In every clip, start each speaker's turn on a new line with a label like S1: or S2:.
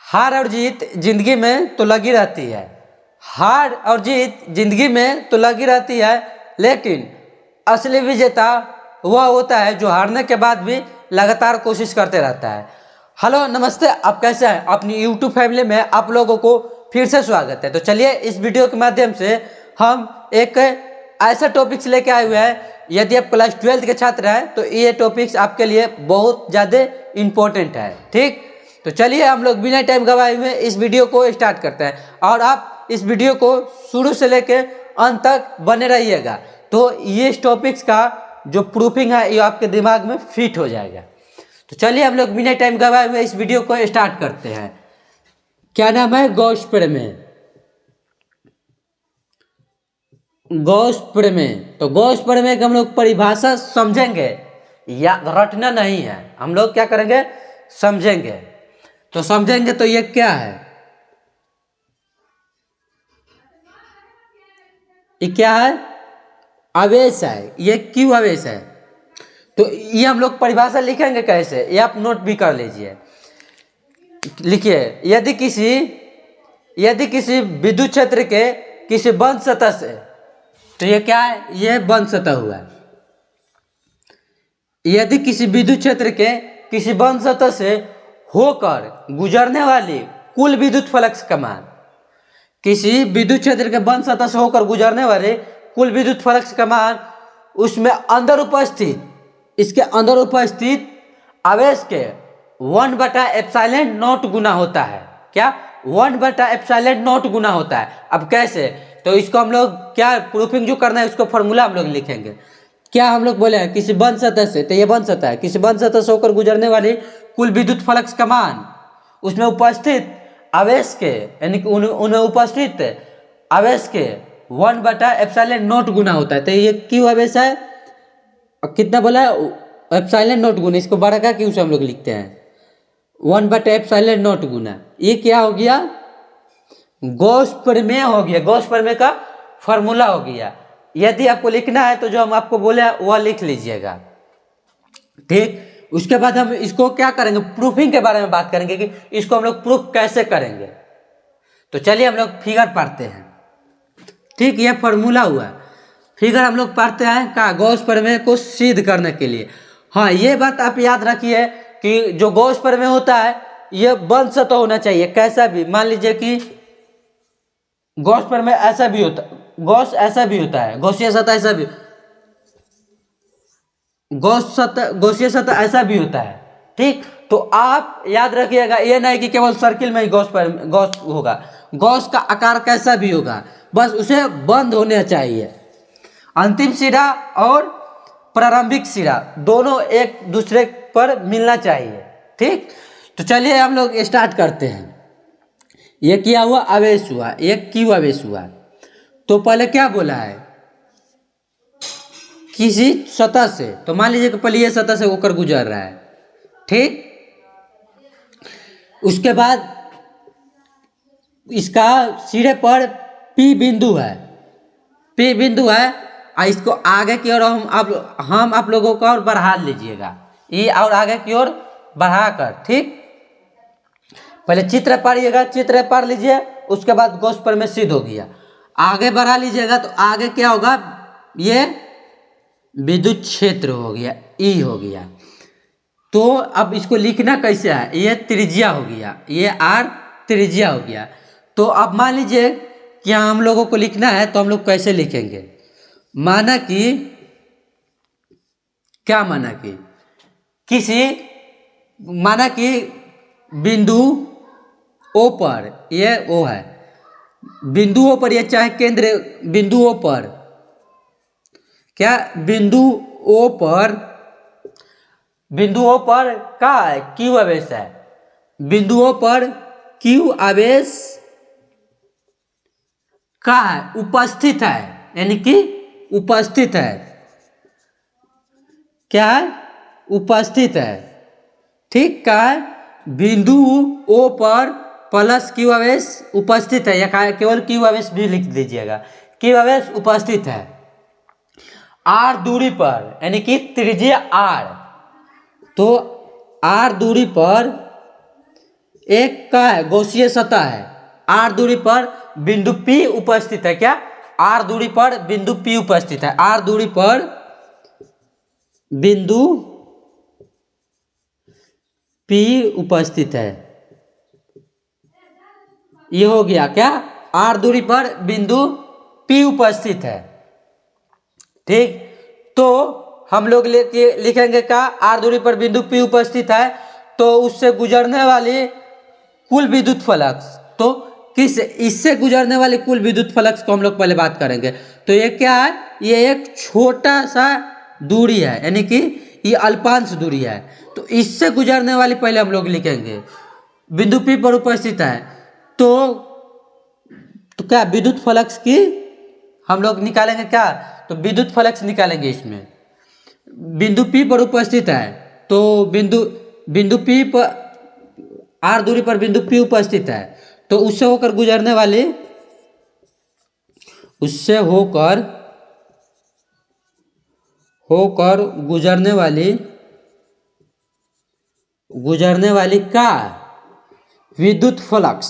S1: हार और जीत जिंदगी में तो लगी रहती है। हार और जीत जिंदगी में तो लगी रहती है, लेकिन असली विजेता वह होता है जो हारने के बाद भी लगातार कोशिश करते रहता है। हेलो नमस्ते, आप कैसे हैं? अपनी यूट्यूब फैमिली में आप लोगों को फिर से स्वागत है। तो चलिए इस वीडियो के माध्यम से हम एक ऐसा टॉपिक्स लेके आए हुए हैं। यदि आप क्लास 12 के छात्र हैं तो ये टॉपिक्स आपके लिए बहुत ज़्यादा इम्पोर्टेंट है। ठीक, तो चलिए हम लोग बिना टाइम गवाए हुए इस वीडियो को स्टार्ट करते हैं और आप इस वीडियो को शुरू से लेके अंत तक बने रहिएगा। तो ये टॉपिक्स का जो प्रूफिंग है ये आपके दिमाग में फिट हो जाएगा। तो चलिए हम लोग बिना टाइम गवाए हुए इस वीडियो को स्टार्ट करते हैं। क्या नाम है? गॉस प्रमेय। गॉस प्रमेय। तो गॉस प्रमेय की हम लोग परिभाषा समझेंगे, या रटना नहीं है, हम लोग क्या करेंगे? समझेंगे। तो समझेंगे तो ये क्या है? ये क्या है? आवेश है। ये क्यों आवेश है? तो ये हम लोग परिभाषा लिखेंगे कैसे, ये आप नोट भी कर लीजिए। लिखिए, यदि किसी विद्युत क्षेत्र के किसी बंद सतह से, तो ये क्या है? ये बंद सतह हुआ है। यदि किसी विद्युत क्षेत्र के किसी बंद सतह से होकर गुजरने वाली कुल विद्युत फ्लक्स का मान, किसी विद्युत क्षेत्र के बंद सतह से होकर गुजरने वाले कुल विद्युत फ्लक्स का मान, उसमें इसके अंदर उपस्थित आवेश के 1/ε0 गुना होता है। क्या? 1/ε0 गुना होता है। अब कैसे? तो इसको हम लोग क्या प्रूफिंग जो करना है उसको फॉर्मूला हम लोग लिखेंगे। क्या हम लोग बोले हैं? किसी बंद सतह से, तो ये बंद सतह है, किसी बंद सतह से होकर गुजरने वाली कुल विद्युत फ्लक्स का मान, उसमें उपस्थित आवेश के, यानी कि उन्हें उपस्थित आवेश के 1/ε0 गुना होता है। तो ये क्यों आवेश है? कितना बोला है? ε0 गुना। इसको बड़ा का क्यों से हम लोग लिखते हैं 1/ε0 गुना। ये क्या हो गया? गॉस प्रमेय हो गया। गॉस प्रमेय का फॉर्मूला हो गया। यदि आपको लिखना है तो जो हम आपको बोले वह लिख लीजिएगा। ठीक, उसके बाद हम इसको क्या करेंगे? प्रूफिंग के बारे में बात करेंगे कि इसको हम लोग प्रूफ कैसे करेंगे। तो चलिए हम लोग फिगर पढ़ते हैं। ठीक, यह फॉर्मूला हुआ। फिगर हम लोग पढ़ते हैं का गॉस प्रमेय को सिद्ध करने के लिए। हाँ, ये बात आप याद रखिए कि जो गॉस प्रमेय होता है ये बंद सतह होना चाहिए। कैसा भी, मान लीजिए कि गॉस प्रमेय ऐसा भी होता, गॉस ऐसा भी होता है, गॉसीय सतह ऐसा भी, गॉसीय सतह ऐसा भी होता है। ठीक, तो आप याद रखिएगा, ये नहीं कि केवल सर्किल में ही गॉस होगा। गॉस का आकार कैसा भी होगा, बस उसे बंद होना चाहिए। अंतिम सिरा और प्रारंभिक सिरा दोनों एक दूसरे पर मिलना चाहिए। ठीक, तो चलिए हम लोग स्टार्ट करते हैं। ये क्या हुआ? आवेश हुआ। ये क्यों आवेश हुआ? तो पहले क्या बोला है? किसी सतह से, तो मान लीजिए कि पहले ये सतह से होकर गुजर रहा है। ठीक, उसके बाद इसका सिरे पर P बिंदु है। P बिंदु है और इसको आगे की ओर हम आप लोगों को और बढ़ा लीजिएगा, ये और आगे की ओर बढ़ाकर। ठीक, पहले चित्र पढ़िएगा, चित्र पढ़ लीजिए, उसके बाद गॉस प्रमेय सिद्ध हो गया। आगे बढ़ा लीजिएगा तो आगे क्या होगा? ये विद्युत क्षेत्र हो गया, E हो गया। तो अब इसको लिखना कैसे है? ये त्रिज्या हो गया, ये R त्रिज्या हो गया। तो अब मान लीजिए कि हम लोगों को लिखना है तो हम लोग कैसे लिखेंगे? माना कि क्या, माना कि बिंदु O पर, ये O है, बिंदु O पर, ये चाहे केंद्र बिंदु O पर, क्या बिंदु O पर क्या है? Q आवेश है। बिंदु O पर Q आवेश का है, उपस्थित है, यानी कि उपस्थित है। क्या है? उपस्थित है। ठीक, का है? बिंदु O पर प्लस Q आवेश उपस्थित है, या केवल Q आवेश भी लिख दीजिएगा। Q आवेश उपस्थित है R दूरी पर, यानी कि त्रिज्या R। तो R दूरी पर एक का है गौसीय सतह है, r दूरी पर बिंदु P उपस्थित है। क्या? r दूरी पर बिंदु P उपस्थित है। r दूरी पर बिंदु P उपस्थित है। ये हो गया क्या? r दूरी पर बिंदु P उपस्थित है। ठीक, तो हम लोग लिखेंगे क्या? r दूरी पर बिंदु P उपस्थित है, तो उससे गुजरने वाली कुल विद्युत फ्लक्स, तो किस इससे गुजरने वाली कुल विद्युत फ्लक्स को हम लोग पहले बात करेंगे। तो ये क्या है? ये एक छोटा सा दूरी है, यानी कि ये अल्पांश दूरी है। तो इससे गुजरने वाली पहले हम लोग लिखेंगे, बिंदु P पर उपस्थित है। तो क्या विद्युत फ्लक्स की हम लोग निकालेंगे क्या? तो विद्युत फ्लक्स निकालेंगे इसमें। बिंदु P पर उपस्थित है, तो बिंदु P पर r दूरी पर बिंदु P उपस्थित है, तो उससे होकर गुजरने वाली गुजरने वाली क्या? विद्युत फ्लक्स,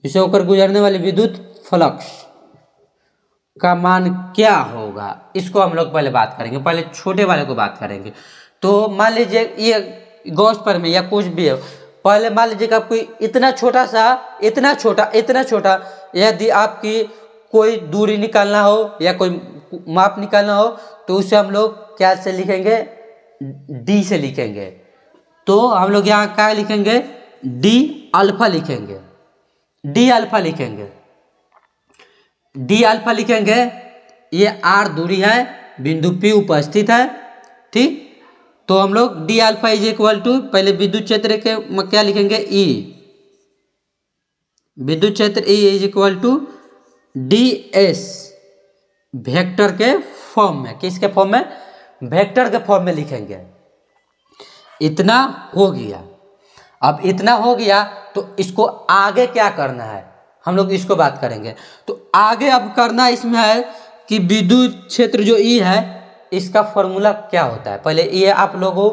S1: इससे होकर गुजरने वाली विद्युत फ्लक्स का मान क्या होगा, इसको हम लोग पहले बात करेंगे। पहले छोटे वाले को बात करेंगे। तो मान लीजिए ये गॉस पर में या कुछ भी है, पहले मान लीजिए कि आपको इतना छोटा यदि आपकी कोई दूरी निकालना हो या कोई माप निकालना हो, तो उसे हम लोग क्या से लिखेंगे? डी से लिखेंगे। तो हम लोग यहाँ क्या लिखेंगे? डी अल्फा लिखेंगे। ये r दूरी है, बिंदु P उपस्थित है। ठीक, तो हम लोग d alpha is equal to, पहले विद्युत क्षेत्र के क्या लिखेंगे? E, विद्युत क्षेत्र E is equal to ds vector के फॉर्म में। किसके फॉर्म में? वेक्टर के फॉर्म में लिखेंगे। इतना हो गया। अब इतना हो गया तो इसको आगे क्या करना है, हम लोग इसको बात करेंगे। तो आगे अब करना इसमें है कि विद्युत क्षेत्र जो E है, इसका फॉर्मूला क्या होता है। पहले ये आप लोगों,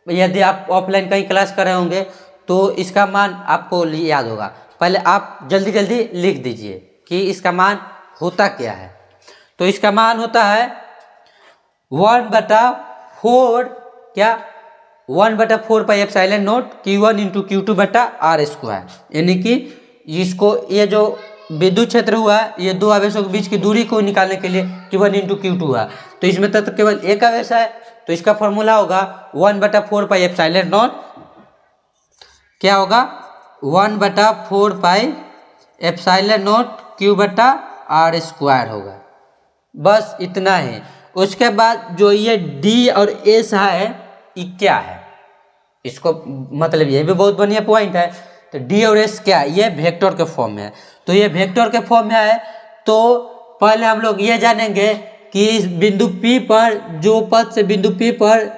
S1: यदि आप ऑफलाइन कहीं क्लास कर रहे होंगे तो इसका मान आपको याद होगा। पहले आप जल्दी जल्दी लिख दीजिए कि इसका मान होता क्या है। तो इसका मान होता है 1/4, क्या? 1/4 pi epsilon not Q1 into Q2 बटा R स्क्वायर, यानी कि इसको, ये जो विद्युत क्षेत्र हुआ, ये दो आवेशों के बीच की दूरी को निकालने के लिए Q1 इंटू Q2 हुआ। तो इसमें तो केवल एक आवेश है, तो इसका फॉर्मूला होगा 1/4 पाई एप्सिलॉन नॉट, क्या होगा? 1/4 पाई एप्सिलॉन नॉट Q बटा R स्क्वायर होगा। बस इतना ही। उसके बाद जो ये D और S है, ये क्या है? इसको मतलब ये भी बहुत बढ़िया पॉइंट है। तो D और S क्या है? ये वेक्टर के फॉर्म में है। तो ये वेक्टर के फॉर्म में है, तो पहले हम लोग ये जानेंगे कि इस बिंदु P पर, जो पथ से बिंदु P पर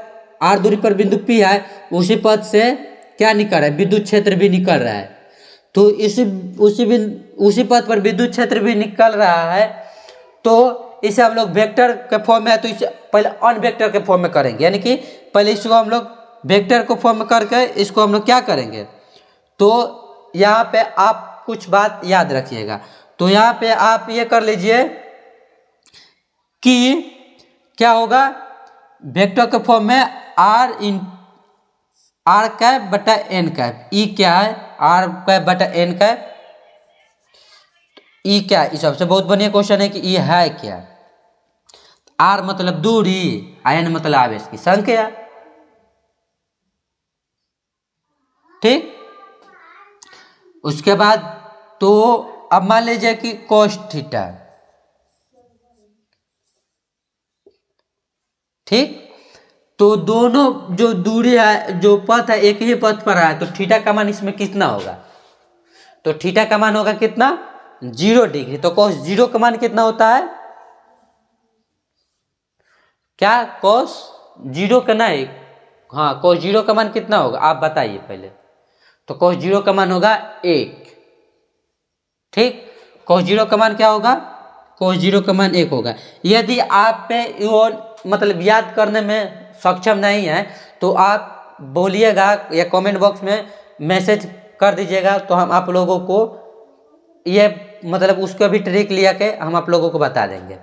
S1: r दूरी पर बिंदु P है, उसी पथ से क्या निकल रहा है? विद्युत क्षेत्र भी निकल रहा है। तो उसी पथ पर विद्युत क्षेत्र भी निकल रहा है, तो इसे हम लोग वेक्टर के फॉर्म में है, तो इसे पहले अनवेक्टर के फॉर्म में करेंगे। यानी कि पहले इसको हम लोग वेक्टर को फॉर्म में करके इसको हम लोग क्या करेंगे। तो यहाँ पे आप कुछ बात याद रखिएगा। तो यहाँ पे आप ये कर लीजिए कि क्या होगा, वेक्टर के फॉर्म में r कैप बटा n कैप। ई क्या है? r कैप बटा n कैप। ई क्या है? इस सबसे बहुत बढ़िया क्वेश्चन है कि ई है क्या। r मतलब दूरी, n मतलब आवेश की संख्या। ठीक, उसके बाद तो अब मान लीजिए कि cos थीटा, ठीक, तो दोनों जो दूरी है, जो पथ है, एक ही पथ पर है, तो थीटा का मान इसमें कितना होगा? तो थीटा का मान होगा कितना? 0 डिग्री। तो cos 0 का मान कितना होता है? क्या? cos 0 का नहीं, हाँ, cos 0 का मान कितना होगा आप बताइए पहले। तो cos 0 का मान होगा 1। ठीक, cos 0 का मान क्या होगा? cos 0 का मान 1 होगा। यदि आप पे वो मतलब याद करने में सक्षम नहीं है, तो आप बोलिएगा या कमेंट बॉक्स में मैसेज कर दीजिएगा, तो हम आप लोगों को ये मतलब उसको भी ट्रिक लिया के हम आप लोगों को बता देंगे।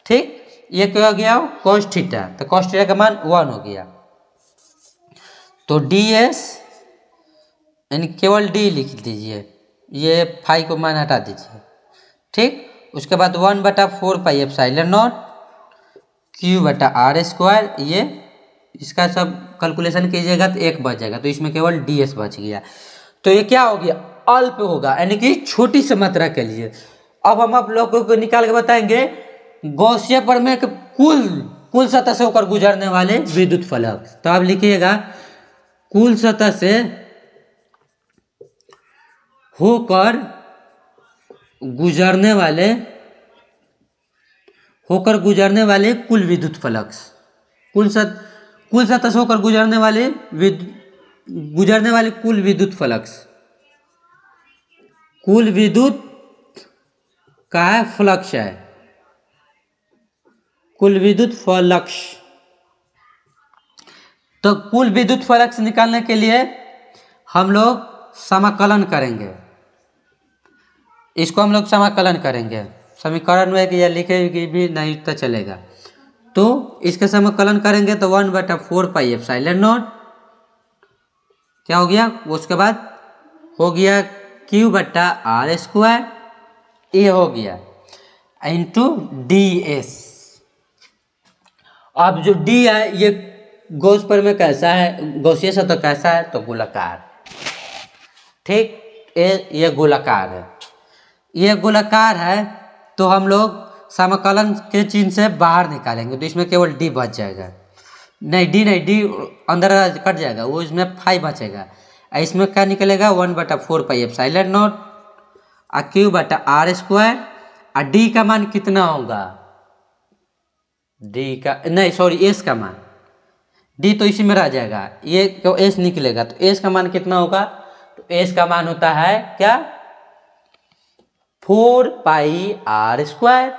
S1: ठीक, ये क्या हो गया cos थीटा, तो cos थीटा का मान 1 हो गया, तो ds यानी केवल d लिख दीजिए, ये फाई को मान हटा दीजिए। ठीक, उसके बाद 1/4 पाई एप्सिलॉन नॉट q/r², ये इसका सब कैलकुलेशन कीजिएगा तो 1 बच जाएगा, तो इसमें केवल ds बच गया। तो ये क्या हो गया, अल्प होगा, यानी कि छोटी सी मात्रा के लिए। अब हम आप लोगों को निकाल के बताएंगे गॉसिय प्रमेय के कुल सतह से होकर गुजरने वाले विद्युत फ्लक्स। तो आप लिखिएगा कुल सतह से होकर गुजरने वाले कुल विद्युत फ्लक्स, कुल सतह से होकर गुजरने वाले कुल विद्युत फ्लक्स, कुल विद्युत का फ्लक्स है, कुल विद्युत फ्लक्स। तो कुल विद्युत फ्लक्स निकालने के लिए हम लोग समाकलन करेंगे, इसको हम लोग समाकलन करेंगे, समीकरण में कि यह लिखेगी भी नहीं तो चलेगा। तो इसके समाकलन करेंगे तो 1/4 पाई एप्सिलॉन नॉट क्या हो गया, उसके बाद हो गया q/r², ये हो गया इंटू ds। अब जो d है ये गॉस प्रमेय कैसा है, गॉसिय सतह कैसा है, तो गोलाकार। ठीक, ये गोलाकार है, ये गोलाकार है, तो हम लोग समाकलन के चिन्ह से बाहर निकालेंगे, तो इसमें केवल d बच जाएगा, नहीं d अंदर कट जाएगा, वो इसमें फाई बचेगा, इसमें क्या निकलेगा 1/4 पाई एप्सिलॉन नॉट q/r², और d का मान कितना होगा, s का मान, d तो इसी में रह जाएगा, ये क्यों s निकलेगा, तो s का मान कितना होगा, तो s का मान होता है क्या 4 पाई r²,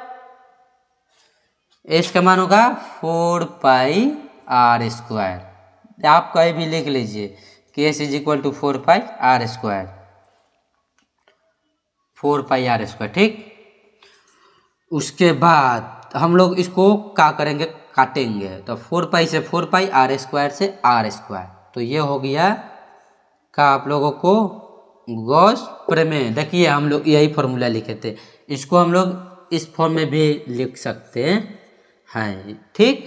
S1: s का मान होगा 4 पाई r²। आप कहीं भी लिख लीजिए कि s = 4 पाई r², 4 पाई r²। ठीक, उसके बाद हम लोग इसको क्या करेंगे, काटेंगे, तो 4 पाई से 4 पाई, r² से r², तो ये हो गया का आप लोगों को गॉस प्रमेय। देखिए हम लोग यही फॉर्मूला लिखे थे, इसको हम लोग इस फॉर्म में भी लिख सकते हैं। ठीक,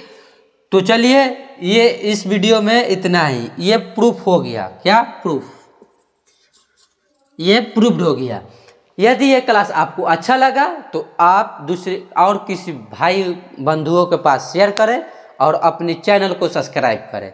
S1: तो चलिए ये इस वीडियो में इतना ही, ये प्रूफ हो गया, क्या प्रूफ, ये प्रूफ्ड हो गया। यदि ये क्लास आपको अच्छा लगा तो आप दूसरे और किसी भाई बंधुओं के पास शेयर करें और अपने चैनल को सब्सक्राइब करें।